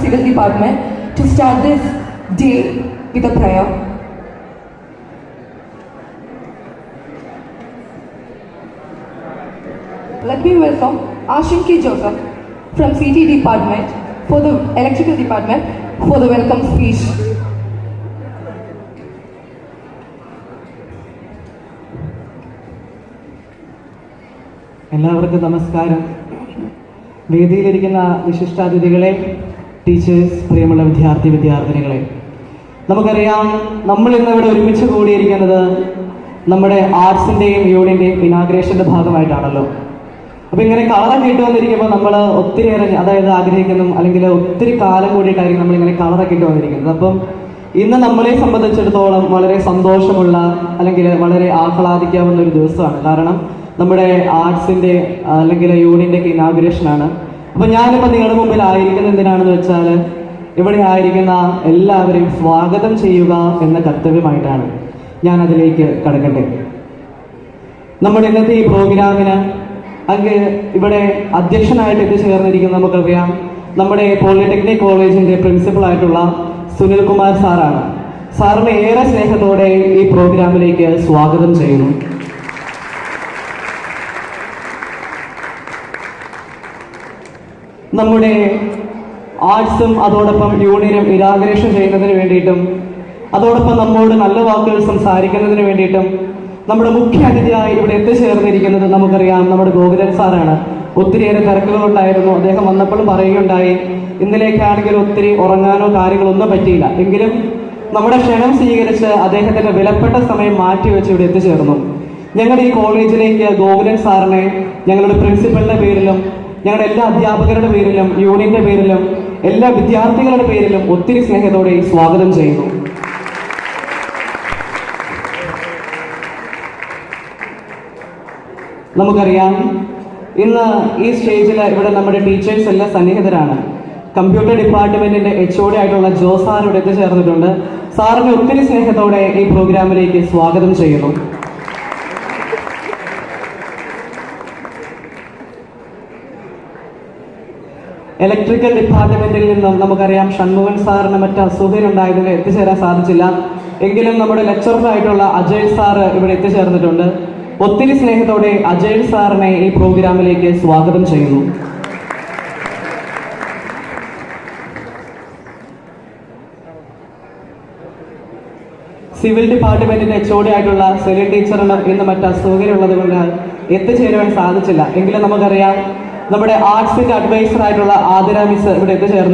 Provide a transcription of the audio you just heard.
Civil Department to start this day with a prayer. Let me welcome Ashinki Joseph from CT Department for the Electrical Department for the welcome speech. എല്ലാവർക്കും നമസ്കാരം. വേദിയിലിരിക്കുന്ന വിശിഷ്ടാതിഥികളെ, teachers, പ്രിയമുള്ള വിദ്യാർത്ഥിനികളെ, നമുക്കറിയാം നമ്മൾ ഇന്ന് ഇവിടെ ഒരുമിച്ച് കൂടിയിരിക്കുന്നത് നമ്മുടെ ആർട്സിൻ്റെയും യൂണിൻ്റെയും ഇനാഗ്രേഷൻ്റെ ഭാഗമായിട്ടാണല്ലോ. അപ്പോൾ ഇങ്ങനെ കളറൊക്കെ ഇട്ട് വന്നിരിക്കുമ്പോൾ നമ്മൾ ഒത്തിരിയേറെ ആഗ്രഹിക്കുന്നു, അല്ലെങ്കിൽ ഒത്തിരി കാലം കൂടിയിട്ടായിരിക്കും നമ്മളിങ്ങനെ കളറൊക്കെ ഇട്ട് വന്നിരിക്കുന്നത്. അപ്പം ഇന്ന് നമ്മളെ സംബന്ധിച്ചിടത്തോളം വളരെ സന്തോഷമുള്ള അല്ലെങ്കിൽ വളരെ ആഹ്ലാദിക്കാവുന്ന ഒരു ദിവസമാണ്. കാരണം നമ്മുടെ ആർട്സിൻ്റെ അല്ലെങ്കിൽ യൂണിൻ്റെ ഒക്കെ ഇനാഗുറേഷനാണ്. അപ്പോൾ ഞാനിപ്പോൾ നിങ്ങളുടെ മുമ്പിൽ ആയിരിക്കുന്നത് എന്തിനാണെന്ന് വെച്ചാൽ, ഇവിടെ ആയിരിക്കുന്ന എല്ലാവരെയും സ്വാഗതം ചെയ്യുക എന്ന കർത്തവ്യമായിട്ടാണ്. ഞാൻ അതിലേക്ക് കടക്കട്ടെ. നമ്മുടെ ഇന്നത്തെ ഈ പ്രോഗ്രാമിന് ഇവിടെ അധ്യക്ഷനായിട്ട് എത്തിച്ചേർന്നിരിക്കുന്ന നമുക്കറിയാം നമ്മുടെ പോളിടെക്നിക് കോളേജിൻ്റെ പ്രിൻസിപ്പളായിട്ടുള്ള സുനിൽ കുമാർ സാറാണ്. സാറിനെ ഏറെ സ്നേഹത്തോടെ ഈ പ്രോഗ്രാമിലേക്ക് സ്വാഗതം ചെയ്യുന്നു. നമ്മുടെ ആർട്സും അതോടൊപ്പം യൂണിയനും ഇനാഗുറേഷൻ ചെയ്യുന്നതിന് വേണ്ടിയിട്ടും അതോടൊപ്പം നമ്മോട് നല്ല വാക്കുകൾ സംസാരിക്കുന്നതിന് വേണ്ടിയിട്ടും നമ്മുടെ മുഖ്യ അതിഥിയായി ഇവിടെ എത്തിച്ചേർന്നിരിക്കുന്നത് നമുക്കറിയാം നമ്മുടെ ഗോകുലൻ സാറാണ്. ഒത്തിരിയേറെ തിരക്കുകളുണ്ടായിരുന്നു. അദ്ദേഹം വന്നപ്പോഴും പറയുകയുണ്ടായി, ഇന്നലേക്കാണെങ്കിൽ ഒത്തിരി ഉറങ്ങാനോ കാര്യങ്ങളൊന്നും പറ്റിയില്ല. എങ്കിലും നമ്മുടെ ക്ഷണം സ്വീകരിച്ച് അദ്ദേഹത്തിന്റെ വിലപ്പെട്ട സമയം മാറ്റിവെച്ച് ഇവിടെ എത്തിച്ചേർന്നു. ഞങ്ങളുടെ ഈ കോളേജിലേക്ക് ഗോകുലൻ സാറിനെ ഞങ്ങളുടെ പ്രിൻസിപ്പലിന്റെ പേരിലും ഞങ്ങളുടെ എല്ലാ അധ്യാപകരുടെ പേരിലും യൂണിയന്റെ പേരിലും എല്ലാ വിദ്യാർത്ഥികളുടെ പേരിലും ഒത്തിരി സ്നേഹത്തോടെ സ്വാഗതം ചെയ്യുന്നു. നമുക്കറിയാം ഇന്ന് ഈ സ്റ്റേജിൽ ഇവിടെ നമ്മുടെ ടീച്ചേഴ്സ് എല്ലാം സന്നിഹിതരാണ്. കമ്പ്യൂട്ടർ ഡിപ്പാർട്ട്മെന്റിന്റെ HOD ആയിട്ടുള്ള സാർ ഇവിടെ എത്തിച്ചേർന്നിട്ടുണ്ട്. സാറിനെ ഒത്തിരി സ്നേഹത്തോടെ ഈ പ്രോഗ്രാമിലേക്ക് സ്വാഗതം ചെയ്യുന്നു. ഇലക്ട്രിക്കൽ ഡിപ്പാർട്ട്മെന്റിൽ നിന്നും നമുക്കറിയാം ഷൺമുഖൻ സാറിന് മറ്റ് അസുഖമുണ്ടായതിന് എത്തിച്ചേരാൻ സാധിച്ചില്ല. എങ്കിലും നമ്മുടെ ലെക്ചറായിട്ടുള്ള അജയ് സാർ ഇവിടെ എത്തിച്ചേർന്നിട്ടുണ്ട്. ഒത്തിരി സ്നേഹത്തോടെ അജയ് സാറിനെ ഈ പ്രോഗ്രാമിലേക്ക് സ്വാഗതം ചെയ്യുന്നു. സിവിൽ ഡിപ്പാർട്ട്മെന്റിന്റെ HOD ആയിട്ടുള്ള സെലിൻ ടീച്ചറിന് ഇന്ന് മറ്റ് അസൗകര്യമുള്ളത് കൊണ്ട് എത്തിച്ചേരുവാൻ സാധിച്ചില്ല. എങ്കിലും നമുക്കറിയാം നമ്മുടെ ആർട്സിന്റെ അഡ്വൈസർ ആയിട്ടുള്ള ആതിര മിസ് ഇവിടെ എത്തിച്ചേർന്നു.